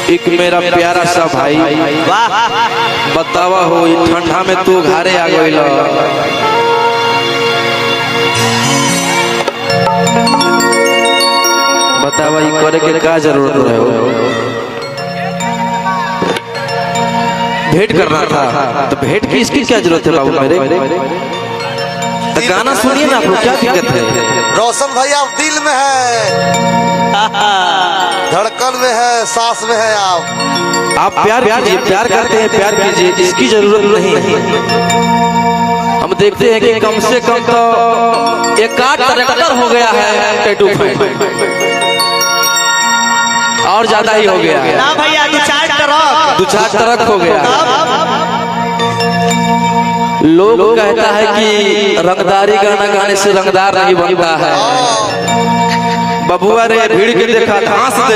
एक मेरा प्यारा सा भाई बतावा हो ठंडा में तू घरे आ गइल, बतावा ये करे के का जरूरत है? भेंट करना था तो भेंट की इसकी क्या जरूरत है बाबू मेरे? तो गाना सुनिए ना, आपको क्या दिक्कत है? रोशन भाई आप दिल में है, धड़कन में है, सांस में है। आप प्यार कीजिए, प्यार करते हैं, प्यार कीजिए, इसकी जरूरत नहीं है। हम देखते हैं कि कम से कम तो एक आध ट्रैक्टर हो गया है टैटू पे, और ज्यादा ही हो गया है ना भैया, दो चार ट्रक हो गया। लोग कहता है कि रंगदारी गाना गाने से रंगदार नहीं बनता है। बबुआ रे भीड़ के देखा घास दे।